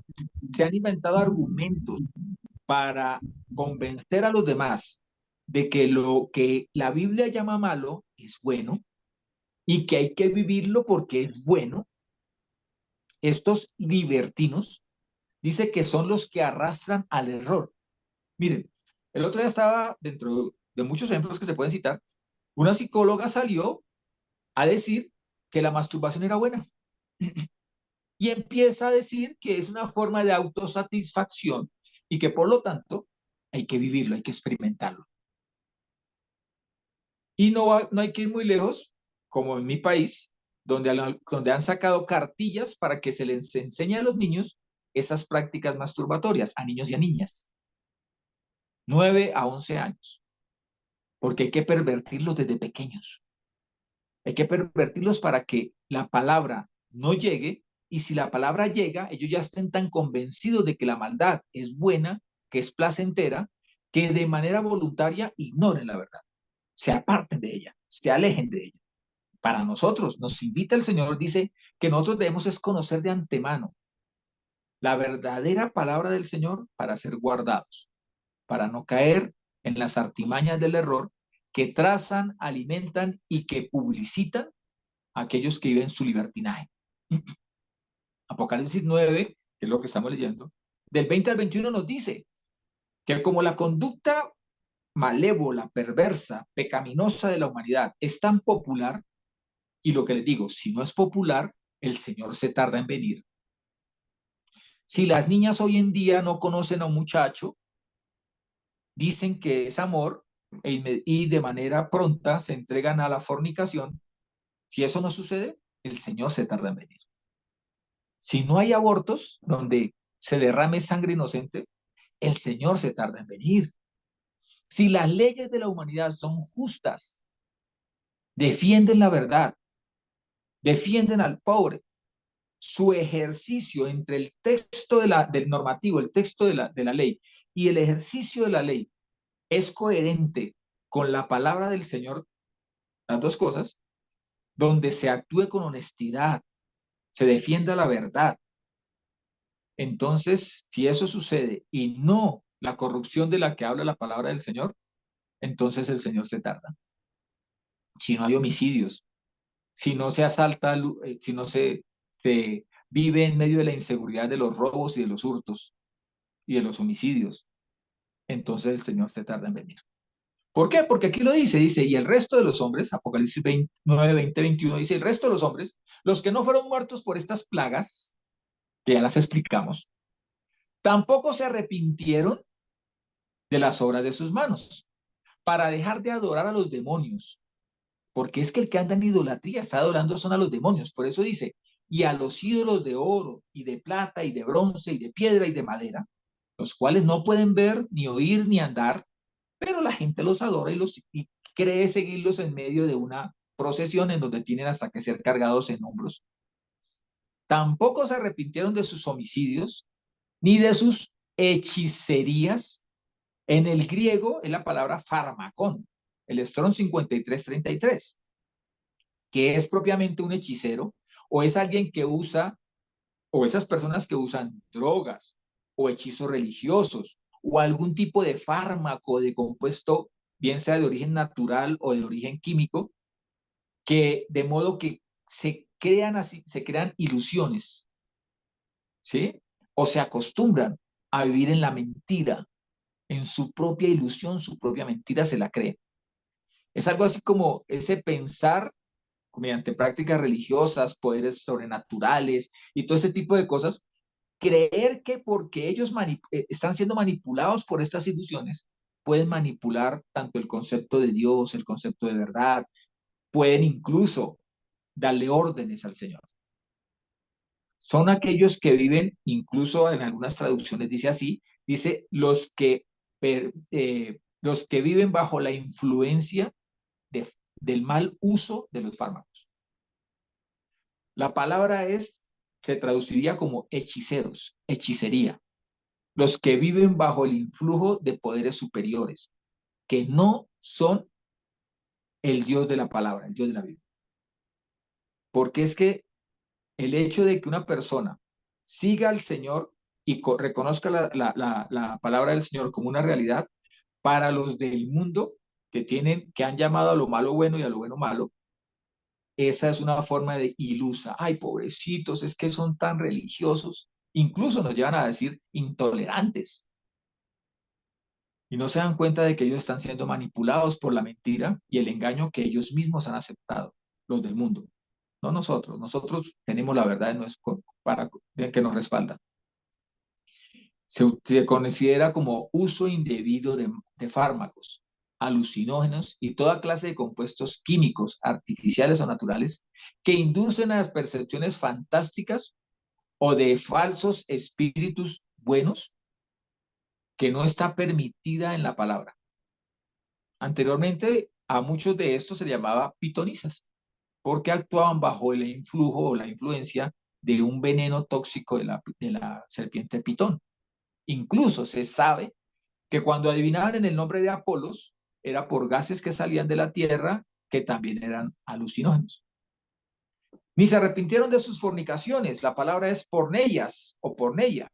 se han inventado argumentos para convencer a los demás de que lo que la Biblia llama malo es bueno y que hay que vivirlo porque es bueno, estos libertinos dice que son los que arrastran al error. Miren, el otro día estaba, dentro de muchos ejemplos que se pueden citar, una psicóloga salió a decir que la masturbación era buena y empieza a decir que es una forma de autosatisfacción y que por lo tanto hay que vivirlo, hay que experimentarlo. Y no hay que ir muy lejos, como en mi país, donde han sacado cartillas para que se les enseñe a los niños esas prácticas masturbatorias, a niños y a niñas, 9 a 11 años, porque hay que pervertirlos desde pequeños. Hay que pervertirlos para que la palabra no llegue, y si la palabra llega, ellos ya estén tan convencidos de que la maldad es buena, que es placentera, que de manera voluntaria ignoren la verdad, se aparten de ella, se alejen de ella. Para nosotros, nos invita el Señor, dice que nosotros debemos es conocer de antemano la verdadera palabra del Señor para ser guardados, para no caer en las artimañas del error que trazan, alimentan y que publicitan a aquellos que viven su libertinaje. Apocalipsis 9, que es lo que estamos leyendo, del 20 al 21 nos dice que como la conducta malévola, perversa, pecaminosa de la humanidad es tan popular, y lo que les digo, si no es popular, el Señor se tarda en venir. Si las niñas hoy en día no conocen a un muchacho, dicen que es amor y de manera pronta se entregan a la fornicación. Si eso no sucede, el Señor se tarda en venir. Si no hay abortos donde se derrame sangre inocente, el Señor se tarda en venir. Si las leyes de la humanidad son justas, defienden la verdad, defienden al pobre, su ejercicio entre el texto del normativo, el texto de la ley y el ejercicio de la ley es coherente con la palabra del Señor, las dos cosas, donde se actúe con honestidad, se defienda la verdad. Entonces, si eso sucede y no la corrupción de la que habla la palabra del Señor, entonces el Señor se tarda. Si no hay homicidios, si no se asalta, si no se vive en medio de la inseguridad de los robos y de los hurtos y de los homicidios, entonces el Señor se tarda en venir. ¿Por qué? Porque aquí lo dice, y el resto de los hombres, Apocalipsis 29, 20, 21, dice, el resto de los hombres, los que no fueron muertos por estas plagas, que ya las explicamos, tampoco se arrepintieron de las obras de sus manos, para dejar de adorar a los demonios, porque es que el que anda en idolatría está adorando son a los demonios. Por eso dice, y a los ídolos de oro y de plata y de bronce y de piedra y de madera, los cuales no pueden ver, ni oír, ni andar, pero la gente los adora y cree seguirlos en medio de una procesión en donde tienen hasta que ser cargados en hombros. Tampoco se arrepintieron de sus homicidios, ni de sus hechicerías. En el griego es la palabra farmacón, el Strong 5333, que es propiamente un hechicero, o es alguien que usa, o esas personas que usan drogas, o hechizos religiosos, o algún tipo de fármaco, de compuesto, bien sea de origen natural o de origen químico, que de modo que se crean así, se crean ilusiones, ¿sí? O se acostumbran a vivir en la mentira, en su propia ilusión, su propia mentira se la creen. Es algo así como ese pensar mediante prácticas religiosas, poderes sobrenaturales y todo ese tipo de cosas, creer que porque ellos están siendo manipulados por estas ilusiones, pueden manipular tanto el concepto de Dios, el concepto de verdad, pueden incluso darle órdenes al Señor. Son aquellos que viven, incluso en algunas traducciones dice así, dice los que viven bajo la influencia del mal uso de los fármacos. La palabra se traduciría como hechiceros, hechicería. Los que viven bajo el influjo de poderes superiores, que no son el Dios de la palabra, el Dios de la Biblia. Porque es que el hecho de que una persona siga al Señor y reconozca la palabra del Señor como una realidad, para los del mundo que han llamado a lo malo bueno y a lo bueno malo, esa es una forma de ilusa. Ay, pobrecitos, es que son tan religiosos. Incluso nos llevan a decir intolerantes. Y no se dan cuenta de que ellos están siendo manipulados por la mentira y el engaño que ellos mismos han aceptado, los del mundo. No nosotros. Nosotros tenemos la verdad que nos respalda. Se considera como uso indebido de fármacos, alucinógenos y toda clase de compuestos químicos, artificiales o naturales, que inducen a las percepciones fantásticas o de falsos espíritus buenos que no está permitida en la palabra. Anteriormente, a muchos de estos se llamaba pitonisas, porque actuaban bajo el influjo o la influencia de un veneno tóxico de la serpiente pitón. Incluso se sabe que cuando adivinaban en el nombre de Apolos, era por gases que salían de la tierra que también eran alucinógenos. Ni se arrepintieron de sus fornicaciones. La palabra es porneias o porneia,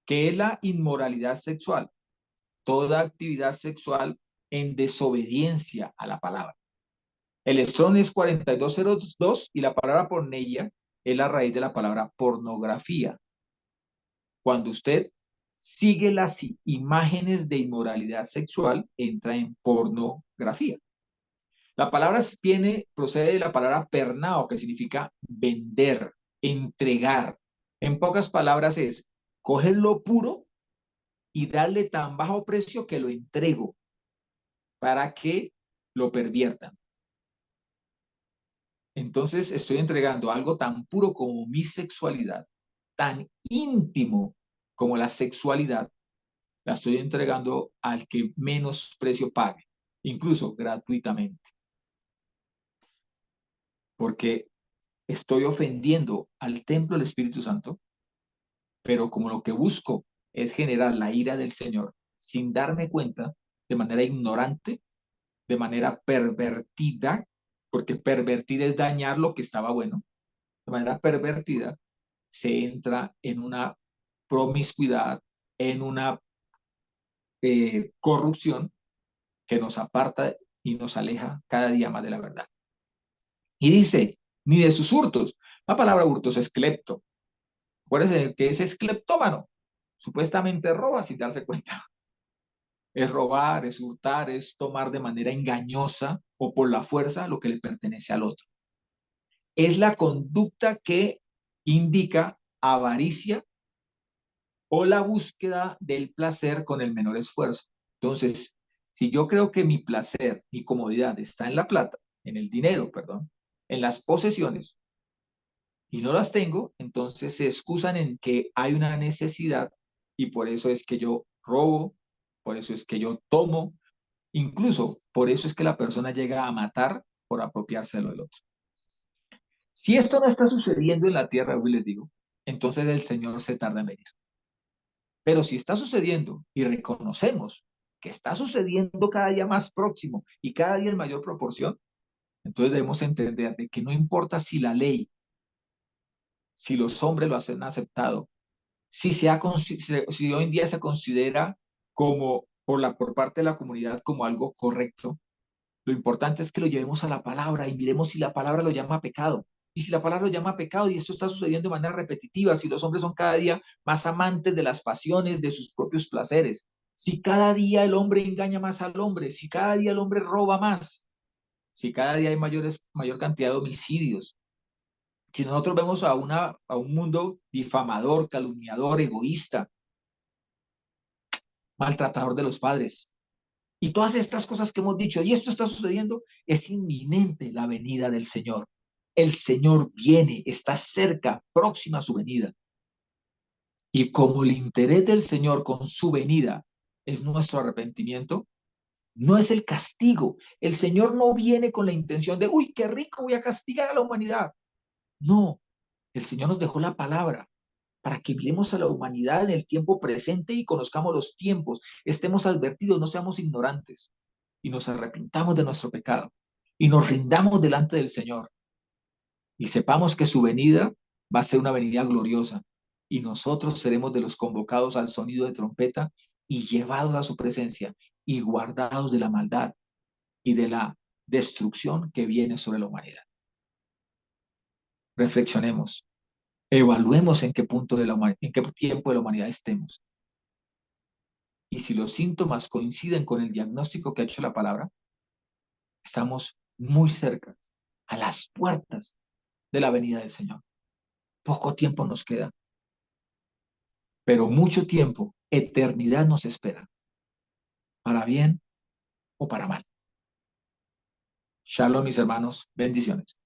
que es la inmoralidad sexual. Toda actividad sexual en desobediencia a la palabra. El Strong es 4202 y la palabra porneia es la raíz de la palabra pornografía. Cuando usted sigue las imágenes de inmoralidad sexual, entra en pornografía. La palabra procede de la palabra pernao, que significa vender, entregar. En pocas palabras es coger lo puro y darle tan bajo precio que lo entrego para que lo perviertan. Entonces estoy entregando algo tan puro como mi sexualidad, tan íntimo como la sexualidad, la estoy entregando al que menos precio pague, incluso gratuitamente, porque estoy ofendiendo al templo del Espíritu Santo, pero como lo que busco es generar la ira del Señor sin darme cuenta, de manera ignorante, de manera pervertida, porque pervertir es dañar lo que estaba bueno, de manera pervertida, se entra en una promiscuidad, en una corrupción que nos aparta y nos aleja cada día más de la verdad. Y dice, ni de sus hurtos. La palabra hurtos es clepto. Acuérdense que ese es cleptómano. Supuestamente roba sin darse cuenta. Es robar, es hurtar, es tomar de manera engañosa o por la fuerza lo que le pertenece al otro. Es la conducta que indica avaricia o la búsqueda del placer con el menor esfuerzo. Entonces, si yo creo que mi placer, mi comodidad está en la plata, en el dinero, perdón, en las posesiones, y no las tengo, entonces se excusan en que hay una necesidad y por eso es que yo robo, por eso es que yo tomo, incluso por eso es que la persona llega a matar por apropiarse de lo del otro. Si esto no está sucediendo en la tierra, hoy les digo, entonces el Señor se tarda en venir. Pero si está sucediendo y reconocemos que está sucediendo cada día más próximo y cada día en mayor proporción, entonces debemos entender de que no importa si la ley, si los hombres lo han aceptado, si hoy en día se considera como por parte de la comunidad como algo correcto, lo importante es que lo llevemos a la palabra y miremos si la palabra lo llama pecado. Y si la palabra lo llama pecado y esto está sucediendo de manera repetitiva, si los hombres son cada día más amantes de las pasiones, de sus propios placeres, si cada día el hombre engaña más al hombre, si cada día el hombre roba más, si cada día hay mayor cantidad de homicidios, si nosotros vemos a un mundo difamador, calumniador, egoísta, maltratador de los padres, y todas estas cosas que hemos dicho, y esto está sucediendo, es inminente la venida del Señor. El Señor viene, está cerca, próxima a su venida. Y como el interés del Señor con su venida es nuestro arrepentimiento, no es el castigo. El Señor no viene con la intención de, uy, qué rico, voy a castigar a la humanidad. No, el Señor nos dejó la palabra para que miremos a la humanidad en el tiempo presente y conozcamos los tiempos, estemos advertidos, no seamos ignorantes y nos arrepintamos de nuestro pecado y nos rindamos delante del Señor y sepamos que su venida va a ser una venida gloriosa y nosotros seremos de los convocados al sonido de trompeta y llevados a su presencia y guardados de la maldad y de la destrucción que viene sobre la humanidad. Reflexionemos, evaluemos en qué punto en qué tiempo de la humanidad estemos. Y si los síntomas coinciden con el diagnóstico que ha hecho la palabra, estamos muy cerca, a las puertas de la venida del Señor. Poco tiempo nos queda, pero mucho tiempo, eternidad nos espera, para bien o para mal. Shalom, mis hermanos, bendiciones.